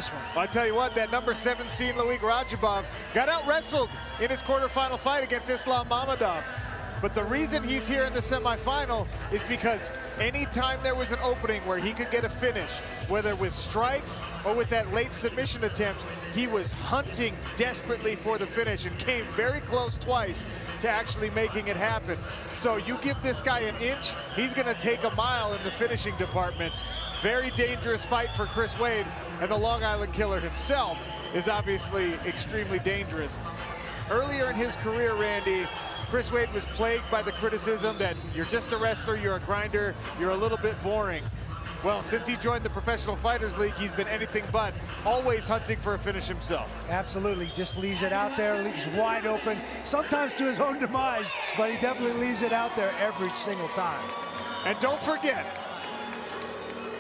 this one. I tell you what, that number 7 seed Loic Rajabov got out-wrestled in his quarterfinal fight against Islam Mammadov. But the reason he's here in the semifinal is because anytime there was an opening where he could get a finish, whether with strikes or with that late submission attempt, he was hunting desperately for the finish and came very close twice to actually making it happen. So you give this guy an inch, he's gonna take a mile in the finishing department. Very dangerous fight for Chris Wade, and the Long Island Killer himself is obviously extremely dangerous. Earlier in his career, Randy, Chris Wade was plagued by the criticism that you're just a wrestler, you're a grinder, you're a little bit boring. Well, since he joined the Professional Fighters League, he's been anything but, always hunting for a finish himself. Absolutely, just leaves it out there, leaves wide open, sometimes to his own demise, but he definitely leaves it out there every single time. And don't forget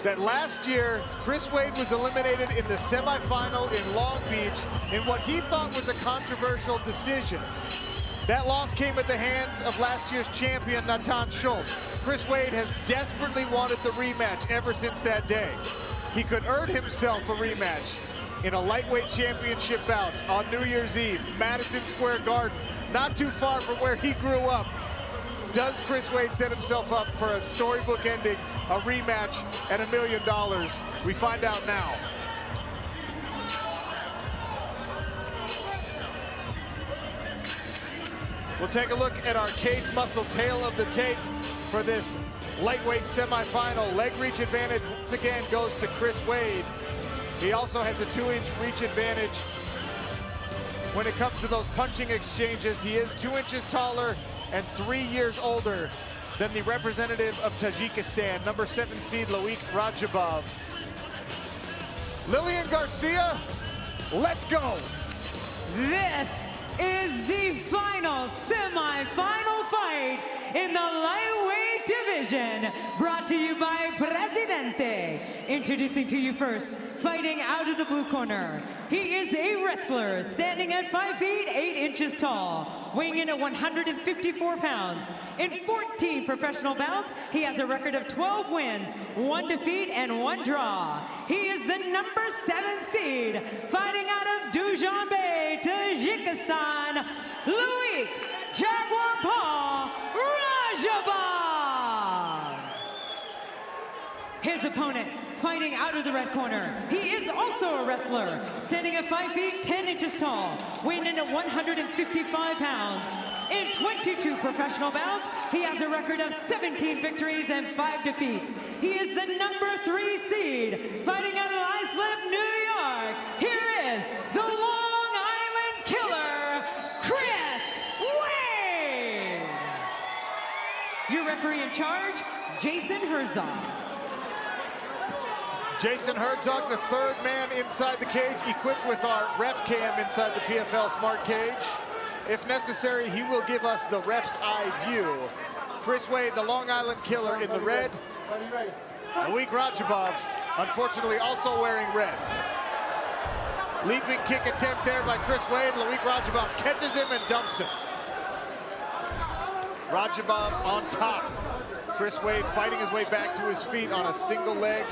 that last year, Chris Wade was eliminated in the semifinal in Long Beach in what he thought was a controversial decision. That loss came at the hands of last year's champion, Natan Schultz. Chris Wade has desperately wanted the rematch ever since that day. He could earn himself a rematch in a lightweight championship bout on New Year's Eve, Madison Square Garden, not too far from where he grew up. Does Chris Wade set himself up for a storybook ending, a rematch, and $1 million? We find out now. We'll take a look at our cage muscle tail of the tape for this lightweight semifinal. Leg reach advantage once again goes to Chris Wade. He also has a 2-inch reach advantage when it comes to those punching exchanges. He is 2 inches taller and 3 years older than the representative of Tajikistan, number 7 seed Loic Rajabov. Lillian Garcia, let's go. This is the final semi-final fight in the lightweight division, brought to you by Presidente. Introducing to you first, fighting out of the blue corner. He is a wrestler standing at 5 feet 8 inches tall, weighing in at 154 pounds. In 14 professional bouts, he has a record of 12 wins, 1 defeat, and 1 draw. He is the number 7 seed, fighting out of Dushanbe, Tajikistan, Loic Jaguar Paw Rajabov. His opponent, fighting out of the red corner. He is also a wrestler, standing at 5 feet 10 inches tall, weighing in at 155 pounds. In 22 professional bouts, he has a record of 17 victories and 5 defeats. He is the number 3 seed, fighting out of Islip, New York. Here is the Long Island Killer, Chris Wade. Your referee in charge, Jason Herzog. Jason Herzog, the 3rd man inside the cage, equipped with our ref cam inside the PFL Smart Cage. If necessary, he will give us the ref's eye view. Chris Wade, the Long Island Killer, in the red. Loic Rajabov, unfortunately, also wearing red. Leaping kick attempt there by Chris Wade. Loic Rajabov catches him and dumps him. Rajabov on top. Chris Wade fighting his way back to his feet on a single leg.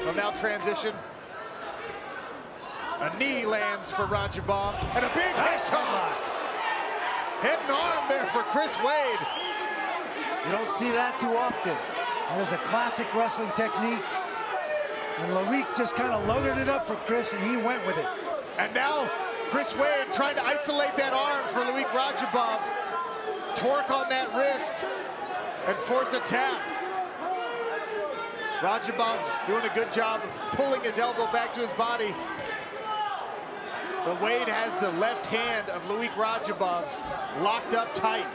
Will now transition. A knee lands for Rajabov, and a big head toss. Head and arm there for Chris Wade. You don't see that too often. There's a classic wrestling technique, and Loic just kind of loaded it up for Chris, and he went with it. And now Chris Wade trying to isolate that arm for Loic Rajabov. Torque on that wrist and force a tap. Rajabov doing a good job of pulling his elbow back to his body. But Wade has the left hand of Loic Rajabov locked up tight.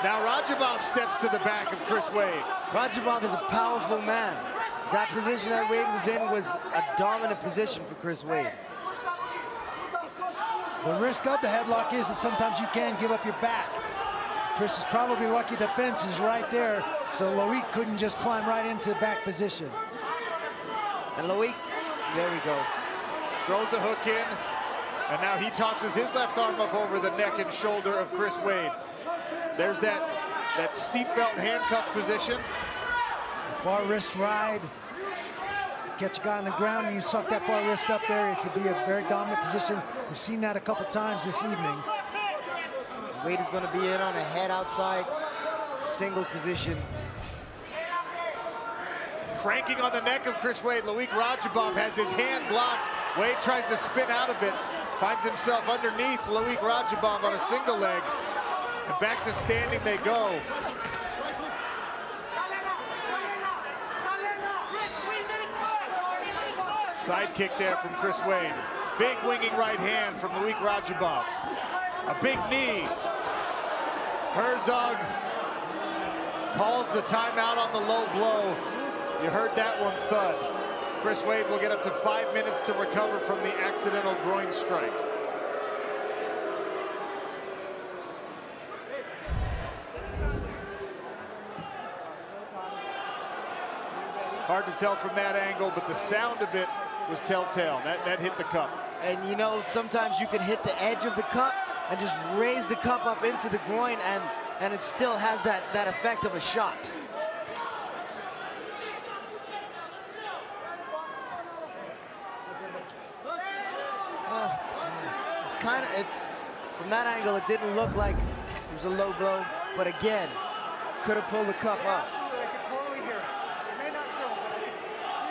Now Rajabov steps to the back of Chris Wade. Rajabov is a powerful man. That position that Wade was in was a dominant position for Chris Wade. The risk of the headlock is that sometimes you can give up your back. Chris is probably lucky the fence is right there, so Loic couldn't just climb right into the back position. And Loic, there we go. Throws a hook in, and now he tosses his left arm up over the neck and shoulder of Chris Wade. There's that seatbelt handcuff position. Far wrist ride. Catch a guy on the ground and you suck that far wrist up there, it could be a very dominant position. We've seen that a couple times this evening. Wade is going to be in on a head outside single position. Cranking on the neck of Chris Wade. Loic Rajabov has his hands locked. Wade tries to spin out of it. Finds himself underneath Loic Rajabov on a single leg. And back to standing they go. Side kick there from Chris Wade. Big winging right hand from Loic Rajabov. A big knee. Herzog calls the timeout on the low blow. You heard that one thud. Chris Wade will get up to 5 minutes to recover from the accidental groin strike. Hard to tell from that angle, but the sound of it was telltale. That hit the cup. And you know, sometimes you can hit the edge of the cup and just raise the cup up into the groin, and it still has that effect of a shot. It's from that angle, it didn't look like it was a low blow, but again, could have pulled the cup up.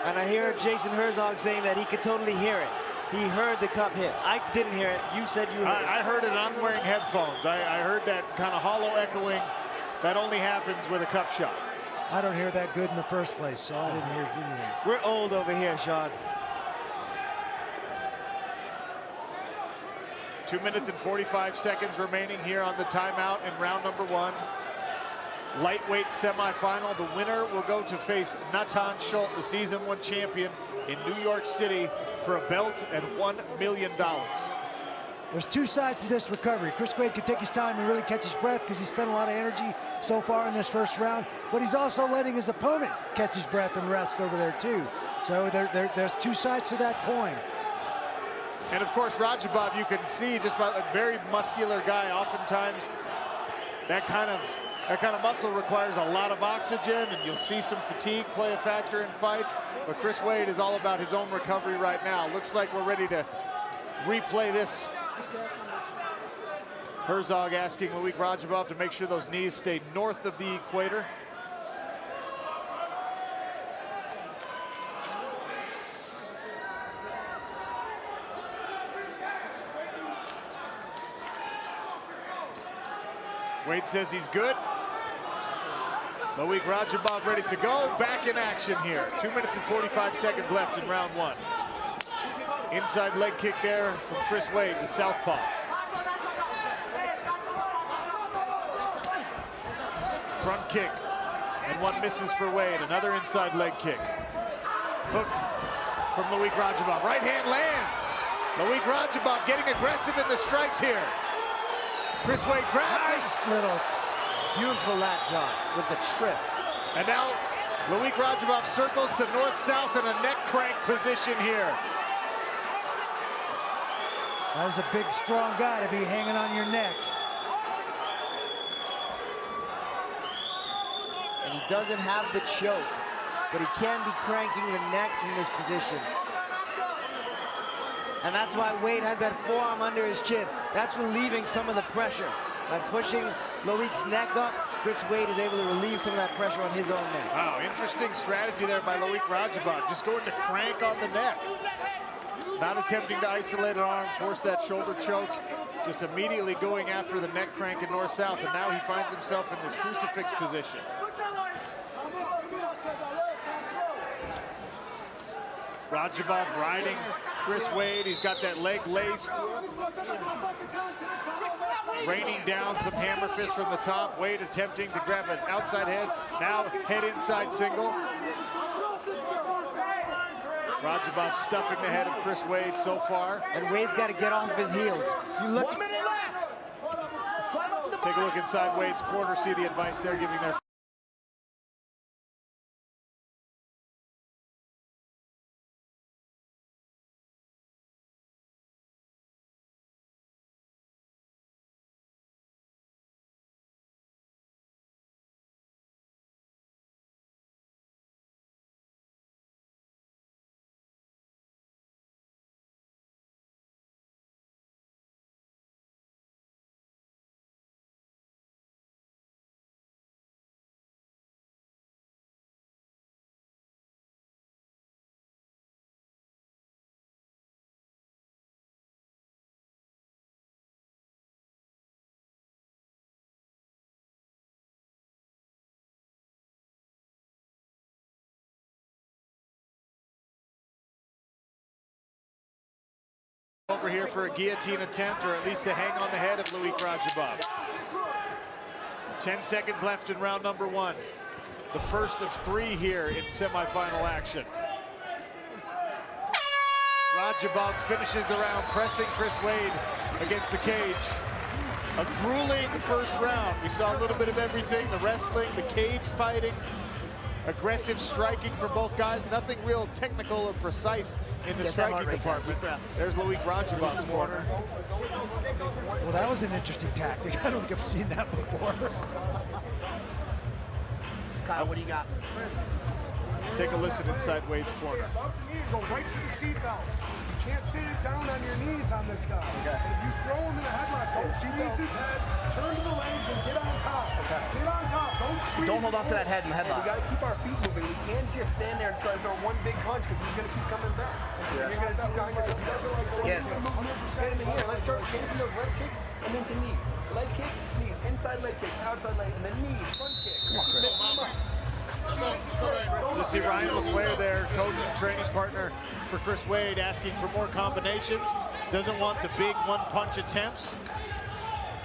And I hear Jason Herzog saying that he could totally hear it. He heard the cup hit. I didn't hear it. You said you heard it. I heard it, and I'm wearing headphones. I heard that kind of hollow echoing. That only happens with a cup shot. I don't hear that good in the first place, so I didn't hear anything. We're old over here, Sean. 2 minutes and 45 seconds remaining here on the timeout in round number 1. Lightweight semifinal. The winner will go to face Natan Schultz, the season 1 champion in New York City, for a belt and $1 million. There's two sides to this recovery. Chris Wade could take his time and really catch his breath because he spent a lot of energy so far in this first round, but he's also letting his opponent catch his breath and rest over there too. So there's two sides to that coin. And of course, Rajabov, you can see just by a very muscular guy, oftentimes that kind of muscle requires a lot of oxygen, and you'll see some fatigue play a factor in fights. But Chris Wade is all about his own recovery right now. Looks like we're ready to replay this. Herzog asking Loic Rajabov to make sure those knees stay north of the equator. Wade says he's good. Loic Rajabov ready to go. Back in action here. 2 minutes and 45 seconds left in round 1. Inside leg kick there from Chris Wade, the southpaw. Front kick, and one misses for Wade. Another inside leg kick. Hook from Loic Rajabov. Right hand lands. Loic Rajabov getting aggressive in the strikes here. Chris Wade grabs. Nice little. Beautiful lat shot with the trip. And now Loic Rajabov circles to north-south in a neck crank position here. That is a big, strong guy to be hanging on your neck. And he doesn't have the choke, but he can be cranking the neck from this position. And that's why Wade has that forearm under his chin. That's relieving some of the pressure. By pushing Loic's neck up, Chris Wade is able to relieve some of that pressure on his own neck. Wow, interesting strategy there by Loic Rajabov. Just going to crank on the neck. Not attempting to isolate an arm, force that shoulder choke. Just immediately going after the neck crank in north-south. And now he finds himself in this crucifix position. Rajabov riding Chris Wade. He's got that leg laced. Raining down some hammer fists from the top. Wade attempting to grab an outside head. Now head inside single. Rajabov stuffing the head of Chris Wade so far. And Wade's got to get off his heels. You look. Take a look inside Wade's corner. See the advice they're giving their Over here for a guillotine attempt, or at least to hang on the head of Loic Radzhabov. 10 seconds left in round number 1. The first of 3 here in semifinal action. Radzhabov finishes the round, pressing Chris Wade against the cage. A grueling first round. We saw a little bit of everything, the wrestling, the cage fighting, aggressive striking for both guys. Nothing real technical or precise in the striking department. There's Loic Radzhabov's corner. Well, that was an interesting tactic. I don't think I've seen that before. Kyle, what do you got? Take a listen inside Wade's corner. Go right to the seatbelt. You can't stay down on your knees on this guy. Okay. If you throw him in a headlock, don't squeeze his head, turn to the legs, and get on top. Okay. Get on top. Don't squeeze. Don't hold on to that head in the headlock. We got to keep our feet moving. We can't just stand there and try to throw one big punch because he's going to keep coming back. Yeah. You're going to keep going. If he doesn't like the way you're 100% in here, let's start changing those leg kicks and then to knees. Leg kicks, knees. Inside leg kicks, outside leg, and then knees, front kick. Come on, Chris. So you see Ryan LaFleur there, coach and training partner for Chris Wade, asking for more combinations. Doesn't want the big one-punch attempts.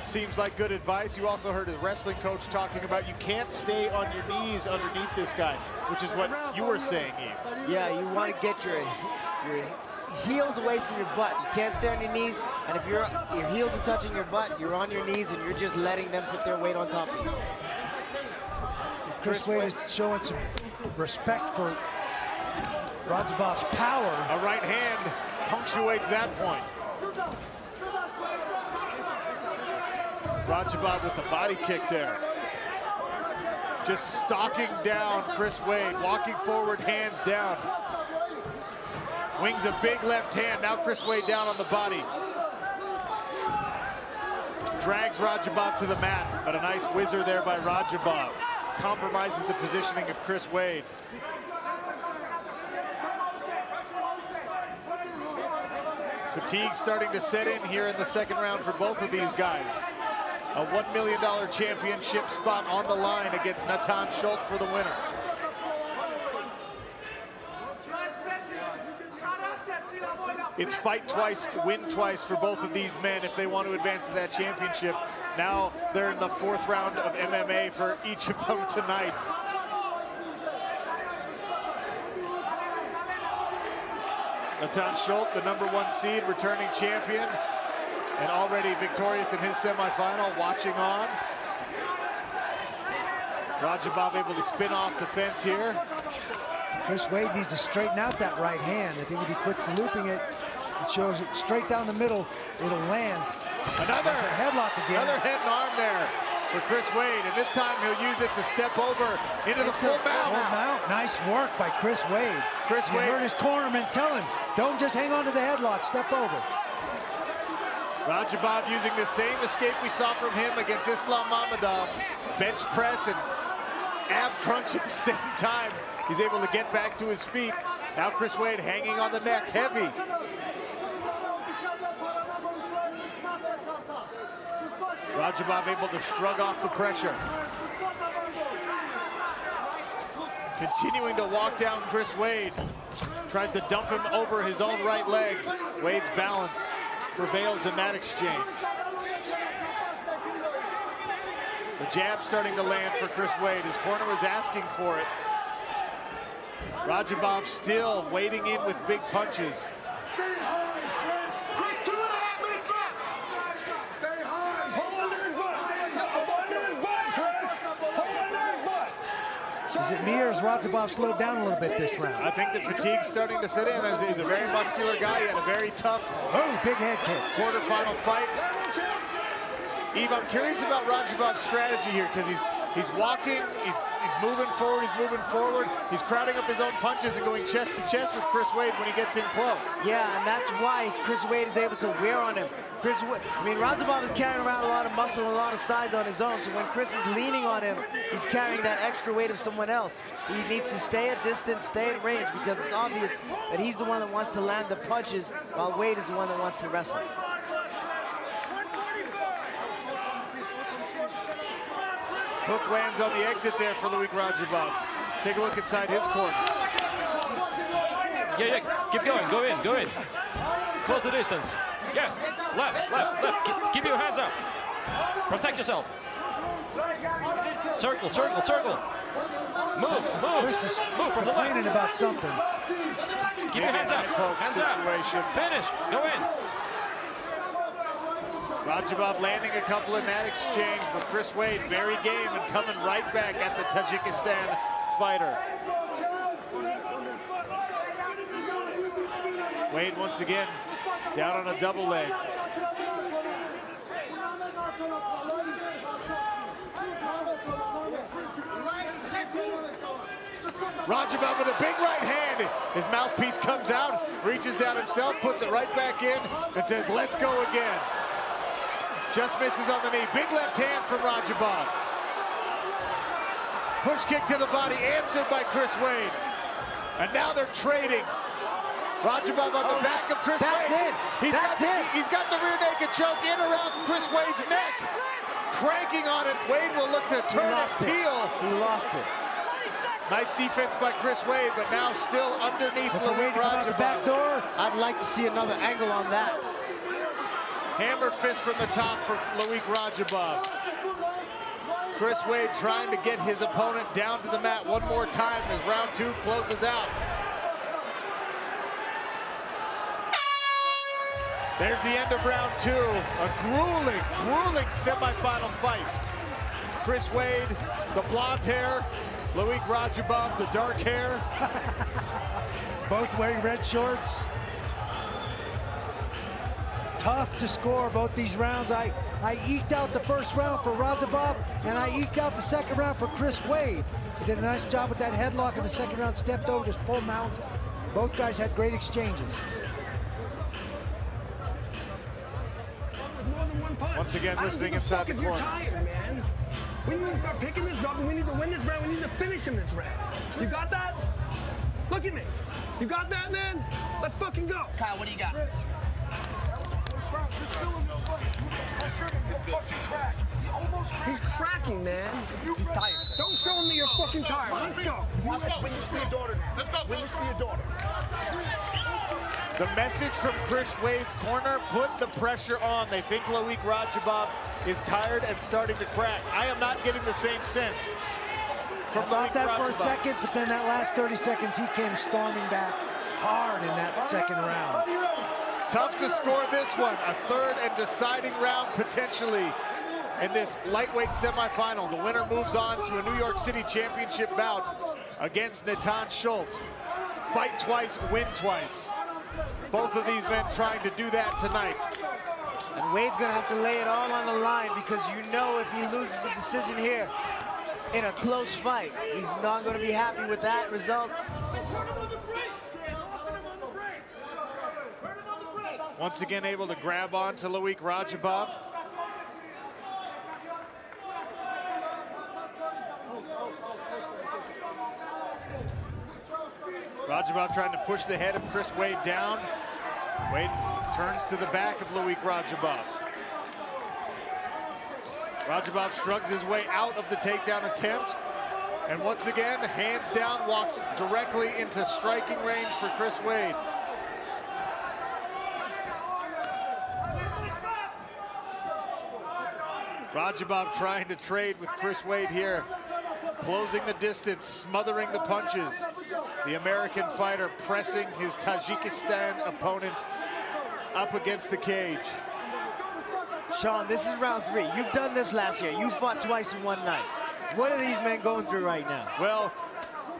Seems like good advice. You also heard his wrestling coach talking about you can't stay on your knees underneath this guy, which is what you were saying, Eve. Yeah, you want to get your heels away from your butt. You can't stay on your knees, and if your heels are touching your butt, you're on your knees and you're just letting them put their weight on top of you. Chris Wade is showing some respect for Radzhabov's power. A right hand punctuates that point. Radzhabov with the body kick there. Just stalking down Chris Wade, walking forward, hands down. Wings a big left hand, now Chris Wade down on the body. Drags Radzhabov to the mat, but a nice whizzer there by Radzhabov. Compromises the positioning of Chris Wade. Fatigue starting to set in here in the second round for both of these guys. A $1 million championship spot on the line against Natan Schultz for the winner. It's fight twice, win twice for both of these men if they want to advance to that championship. Now they're in the 4th round of MMA for each of them tonight. Natan Schultz, the #1 seed, returning champion, and already victorious in his semifinal, watching on. Radzhabov able to spin off the fence here. Chris Wade needs to straighten out that right hand. I think if he quits looping it, it shows it straight down the middle, it'll land. Another headlock again. Another head and arm there for Chris Wade, and this time he'll use it to step over into the full mount. Nice work by Chris Wade. Chris Wade heard his cornerman tell him, don't just hang on to the headlock, step over. Radzhabov using the same escape we saw from him against Islam Mammadov. Bench press and ab crunch at the same time. He's able to get back to his feet. Now Chris Wade hanging on the neck, heavy. Radzhabov able to shrug off the pressure. Continuing to walk down Chris Wade. Tries to dump him over his own right leg. Wade's balance prevails in that exchange. The jab starting to land for Chris Wade. His corner was asking for it. Radzhabov still wading in with big punches. Stay high, Chris. Chris, 2.5 minutes left. Stay high. Hold on to his butt. Hold on to his butt, Chris. Hold on to his butt. Is it me or has Radzhabov slowed down a little bit this round? I think the fatigue's starting to set in. He's a very muscular guy. He had a very tough big head kick. Quarterfinal fight. Eve, I'm curious about Radzhabov's strategy here because he's walking, he's moving forward, he's crowding up his own punches and going chest to chest with Chris Wade when he gets in close. Yeah, and that's why Chris Wade is able to wear on him. Radzhabov is carrying around a lot of muscle and a lot of size on his own, so when Chris is leaning on him, he's carrying that extra weight of someone else. He needs to stay at distance, stay at range, because it's obvious that he's the one that wants to land the punches, while Wade is the one that wants to wrestle. Hook lands on the exit there for Loic Radzhabov. Take a look inside his corner. Yeah, keep going, go in. Close the distance. Yes. Left, left, left. Keep your hands up. Protect yourself. Circle, circle, circle. Move, move. Chris is Move from the left. complaining about something. Keep your hands up. Hands up. Finish. Go in. Rajabov landing a couple in that exchange, but Chris Wade very game and coming right back at the Tajikistan fighter. Wade once again down on a double leg. Rajabov with a big right hand. His mouthpiece comes out, reaches down himself, puts it right back in, and says, let's go again. Just misses on the knee. Big left hand from Rajabov. Push kick to the body, answered by Chris Wade. And now they're trading. Rajabov on the back of Chris Wade. He's got the rear naked choke in around Chris Wade's neck. Cranking on it. Wade will look to turn and peel. He lost it. Nice defense by Chris Wade, but now still underneath Wade come out the back door. I'd like to see another angle on that. Hammered fist from the top for Loic Rajabov. Chris Wade trying to get his opponent down to the mat one more time as round two closes out. There's the end of round two. A grueling, grueling semifinal fight. Chris Wade, the blonde hair. Loic Rajabov, the dark hair. Both wearing red shorts. Tough to score both these rounds. I eked out the first round for Rajabov, and I eked out the second round for Chris Wade. He did a nice job with that headlock in the second round, stepped over his full mount. Both guys had great exchanges. Once again, listening inside the corner. Man. We need to start picking this up, and we need to win this round. We need to finish him this round. You got that? Look at me. You got that, man? Let's fucking go. Kyle, what do you got? He's cracking, man. He's tired. Don't show him that you're fucking tired. Let's go. Let's go. Win this for your daughter now. Let's go. Win this for your daughter. The message from Chris Wade's corner, put the pressure on. They think Loic Rajabov is tired and starting to crack. I am not getting the same sense from About Loic that Rajabov. for a second, but then that last 30 seconds, he came storming back hard in that second round. Tough to score this one. A third and deciding round potentially in this lightweight semifinal. The winner moves on to a New York City championship bout against Natan Schultz. Fight twice, win twice. Both of these men trying to do that tonight. And Wade's gonna have to lay it all on the line, because you know if he loses the decision here in a close fight, he's not gonna be happy with that result. Once again able to grab on to Loic Rajabov. Rajabov trying to push the head of Chris Wade down. Wade turns to the back of Loic Rajabov. Rajabov shrugs his way out of the takedown attempt. And once again, hands down, walks directly into striking range for Chris Wade. Rajabov trying to trade with Chris Wade here. Closing the distance, smothering the punches. The American fighter pressing his Tajikistan opponent up against the cage. Sean, this is round three. You've done this last year. You fought twice in one night. What are these men going through right now? Well,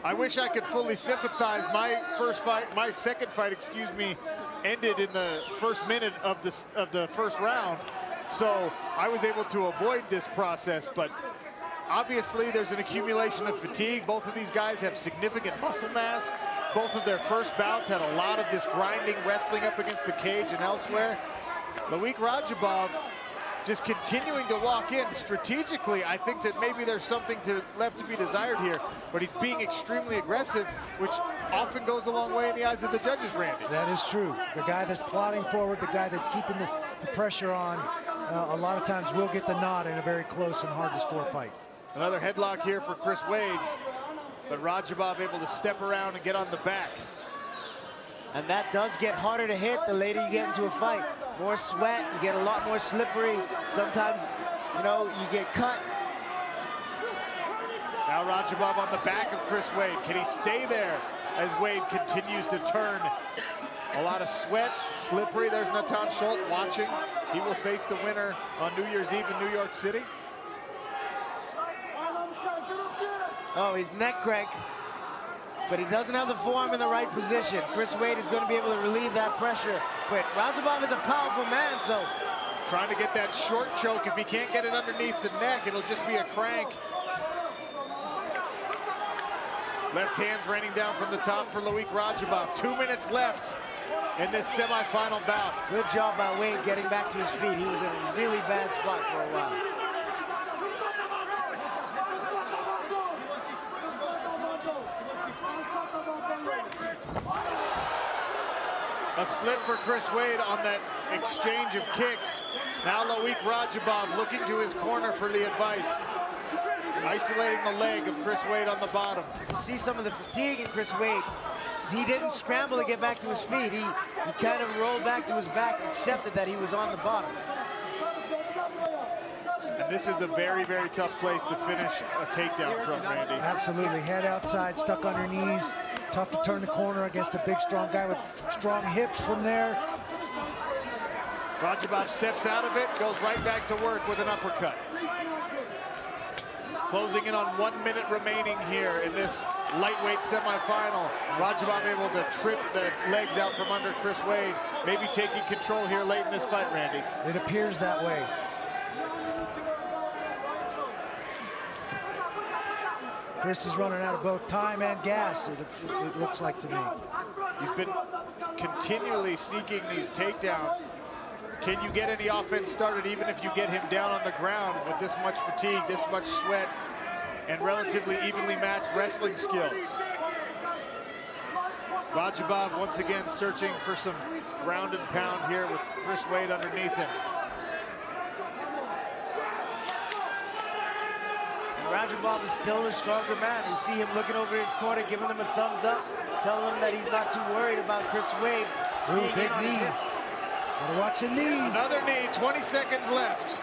I wish I could fully sympathize. My second fight, excuse me, ended in the first minute of the first round. So I was able to avoid this process, but obviously there's an accumulation of fatigue. Both of these guys have significant muscle mass. Both of their first bouts had a lot of this grinding, wrestling up against the cage and elsewhere. Loic Rajabov just continuing to walk in. Strategically, I think that maybe there's something left to be desired here, but he's being extremely aggressive, which often goes a long way in the eyes of the judges, Randy. That is true. The guy that's plodding forward, the guy that's keeping the pressure on, a lot of times will get the nod in a very close and hard to score fight. Another headlock here for Chris Wade, but Rajabov able to step around and get on the back. And that does get harder to hit the later you get into a fight. more sweat, you get a lot more slippery. Sometimes, you know, you get cut. Now Rajabov on the back of Chris Wade. Can he stay there as Wade continues to turn? A lot of sweat, slippery. There's Natan Schultz watching. He will face the winner on New Year's Eve in New York City. Oh, he's neck crank, but he doesn't have the forearm in the right position. Chris Wade is going to be able to relieve that pressure, but Rajabov is a powerful man, so. Trying to get that short choke. If he can't get it underneath the neck, it'll just be a crank. Left hand's raining down from the top for Loic Rajabov. 2 minutes left in this semifinal bout. Good job by Wade getting back to his feet. He was in a really bad spot for a while. A slip for Chris Wade on that exchange of kicks. Now Loic Rajabov looking to his corner for the advice. Isolating the leg of Chris Wade on the bottom. You see some of the fatigue in Chris Wade. He didn't scramble to get back to his feet. He kind of rolled back to his back, accepted that he was on the bottom. And this is a very, very tough place to finish a takedown from, Randy. Absolutely, head outside, stuck on your knees. Tough to turn the corner against a big, strong guy with strong hips from there. Rajabov steps out of it, goes right back to work with an uppercut. Closing in on 1 minute remaining here in this lightweight semifinal. Rajabov able to trip the legs out from under Chris Wade, maybe taking control here late in this fight, Randy. It appears that way. Chris is running out of both time and gas, it looks like to me. He's been continually seeking these takedowns. Can you get any offense started even if you get him down on the ground with this much fatigue, this much sweat, and relatively evenly matched wrestling skills? Rajabov once again searching for some ground and pound here with Chris Wade underneath him. Rajabov is still the stronger man. You see him looking over his corner, giving him a thumbs up, telling him that he's not too worried about Chris Wade. Ooh, big knees. Gotta watch the knees. Another knee, 20 seconds left.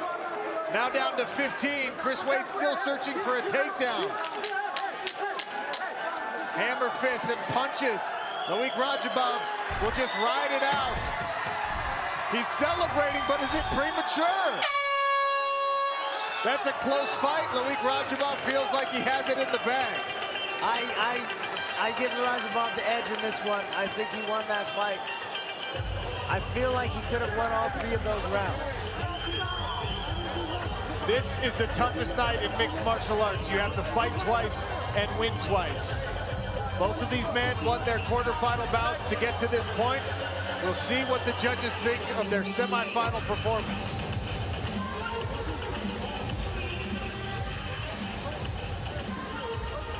Now down to 15. Chris Wade still searching for a takedown. Hammer fists and punches. Loic Rajabov will just ride it out. He's celebrating, but is it premature? That's a close fight. Loic Rajabov feels like he has it in the bag. I give Rajabov the edge in this one. I think he won that fight. I feel like he could have won all 3 of those rounds. This is the toughest night in mixed martial arts. You have to fight twice and win twice. Both of these men won their quarterfinal bouts to get to this point. We'll see what the judges think of their semifinal performance.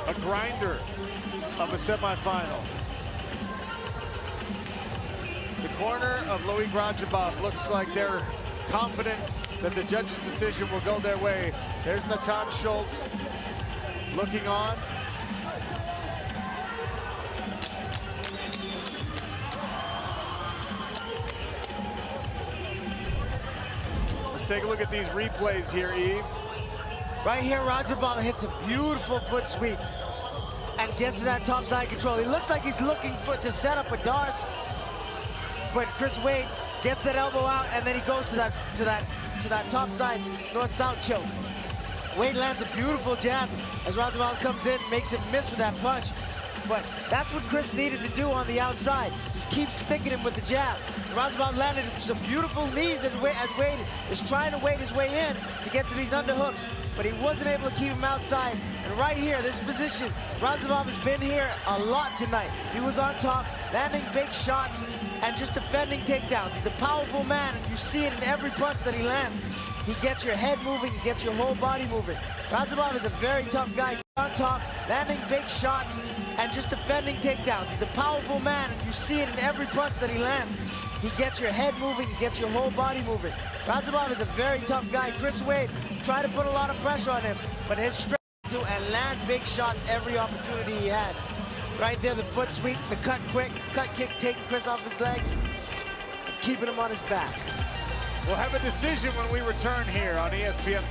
A grinder of a semifinal. The corner of Loic Rajabov looks like they're confident that the judge's decision will go their way. There's Natan Schultz looking on. Let's take a look at these replays here, Eve. Right here, Rajabov hits a beautiful foot sweep and gets to that top side control. He looks like he's looking to set up a Darce, but Chris Wade gets that elbow out and then he goes to that top side north-south choke. Wade lands a beautiful jab as Rajabov comes in and makes him miss with that punch. But that's what Chris needed to do on the outside. Just keep sticking him with the jab. Rajabov landed some beautiful knees as Wade is trying to wade his way in to get to these underhooks, but he wasn't able to keep him outside. And right here, this position, Rajabov has been here a lot tonight. He was on top, landing big shots and just defending takedowns. He's a powerful man, and you see it in every punch that he lands. He gets your head moving, he gets your whole body moving. Rajabov is a very tough guy. On top, landing big shots and just defending takedowns. He's a powerful man, and you see it in every punch that he lands. He gets your head moving, he gets your whole body moving. Rajabov is a very tough guy. Chris Wade tried to put a lot of pressure on him, but his strength to and land big shots every opportunity he had. Right there, the foot sweep, the cut quick, cut kick, taking Chris off his legs, keeping him on his back. We'll have a decision when we return here on ESPN+.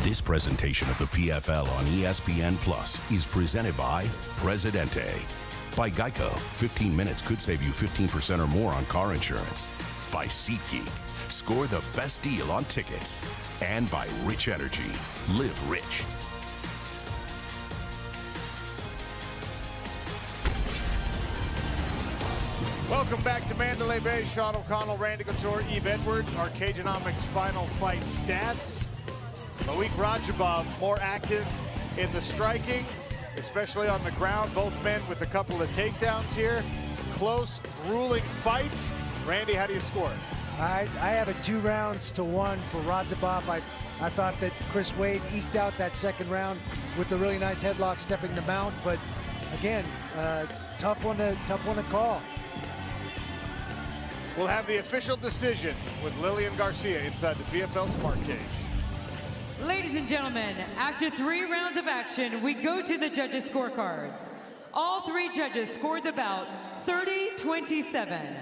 This presentation of the PFL on ESPN Plus is presented by Presidente. By Geico, 15 minutes could save you 15% or more on car insurance. By SeatGeek, score the best deal on tickets. And by Rich Energy, live rich. Welcome back to Mandalay Bay. Sean O'Connell, Randy Couture, Eve Edwards. Our Cageonomics final fight stats. Loic Rajabov more active in the striking, especially on the ground. Both men with a couple of takedowns here. Close, grueling fight. Randy, how do you score it? I have it 2-1 for Rajabov. I thought that Chris Wade eked out that second round with the really nice headlock stepping the mount, but again, tough one to call. We'll have the official decision with Lillian Garcia inside the PFL Smart Cage. Ladies and gentlemen, after 3 rounds of action, we go to the judges' scorecards. All 3 judges scored the bout 30-27.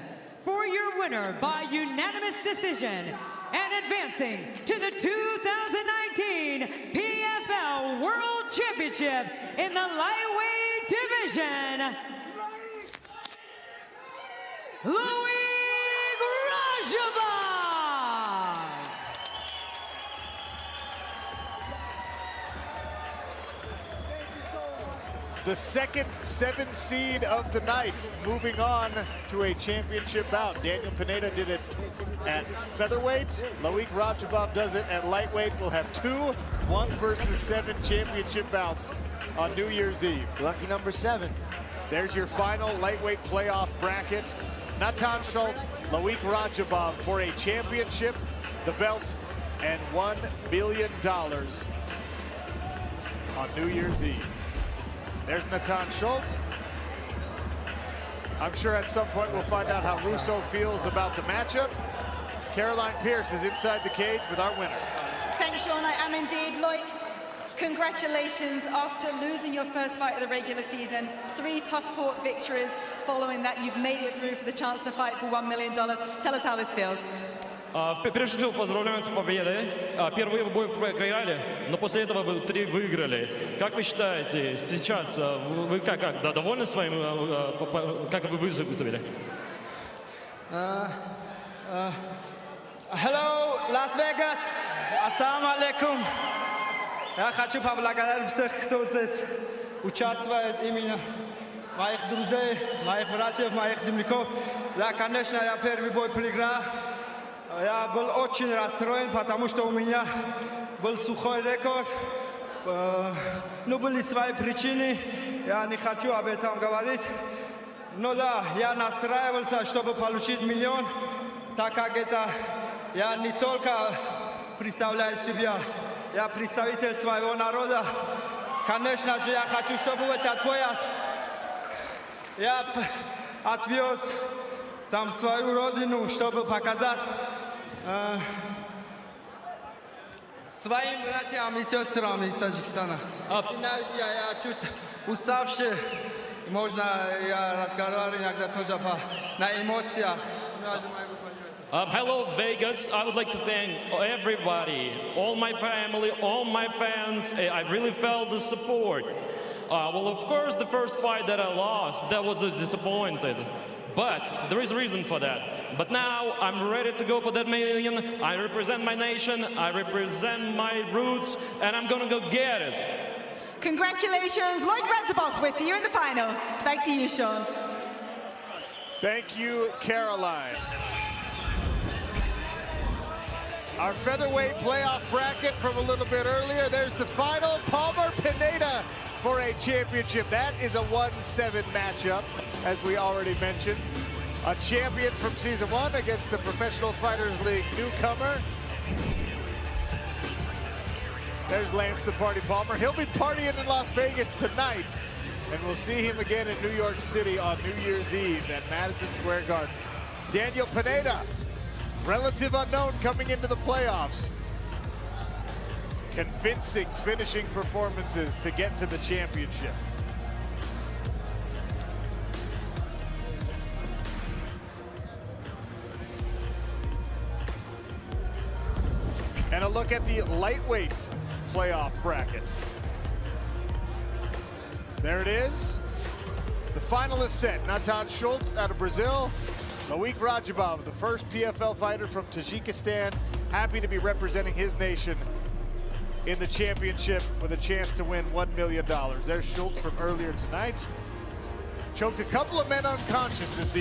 For your winner by unanimous decision and advancing to the 2019 PFL World Championship in the lightweight division, Loic Rajabov. The second 7 seed of the night, moving on to a championship bout. Daniel Pineda did it at featherweight. Loic Rajabov does it at lightweight. We'll have 2 1 versus 7 championship bouts on New Year's Eve. Lucky number 7. There's your final lightweight playoff bracket. Natan Schultz, Loic Rajabov for a championship, the belt, and $1 billion on New Year's Eve. There's Natan Schultz. I'm sure at some point we'll find out how Russo feels about the matchup. Caroline Pierce is inside the cage with our winner. Thank you, Sean. I am indeed. Loic, congratulations after losing your first fight of the regular season. 3 tough-fought victories. Following that, you've made it through for the chance to fight for $1 million. Tell us how this feels. Прежде всего, поздравляем с победой. Первый бой проиграли, но после этого вы 3 выиграли. Как вы считаете, сейчас вы как довольны своим, как вы выступили? Hello, Las Vegas. Ассаламу алейкум. Я хочу поблагодарить всех, кто здесь участвует, именно моих друзей, моих братьев, моих земляков. Да, конечно, я первый бой проиграл. Я был очень расстроен, потому что у меня был сухой рекорд. Но были свои причины. Я не хочу об этом говорить. Но да, я настраивался, чтобы получить $1 миллион, так как это я не только представляю себя, я представитель своего народа. Конечно же, я хочу, чтобы этот пояс Я отвез там свою родину, чтобы показать своим братьям и сестрам из Таджикистана. Извиняюсь, я чуть уставший. Можно я разговариваю иногда тоже на эмоциях. Hello, Vegas. I would like to thank everybody, all my family, all my fans. I really felt the support. Well, of course, the first fight that I lost, that was disappointed. But there is a reason for that. But now I'm ready to go for that million. I represent my nation, I represent my roots, and I'm gonna go get it. Congratulations, Lloyd Radzabov. We'll see you in the final. Back to you, Sean. Thank you, Caroline. Our featherweight playoff bracket from a little bit earlier. There's the final, Palmer-Pineda for a championship. That is a 1-7 matchup, as we already mentioned. A champion from season 1 against the Professional Fighters League newcomer. There's Lance the Party Palmer. He'll be partying in Las Vegas tonight, and we'll see him again in New York City on New Year's Eve at Madison Square Garden. Daniel Pineda, relative unknown coming into the playoffs. Convincing finishing performances to get to the championship. And a look at the lightweight playoff bracket. There it is. The finalist set, Natan Schultz out of Brazil. Loic Radzhabov, the first PFL fighter from Tajikistan, happy to be representing his nation in the championship with a chance to win $1 million. There's Schultz from earlier tonight. Choked a couple of men unconscious this evening.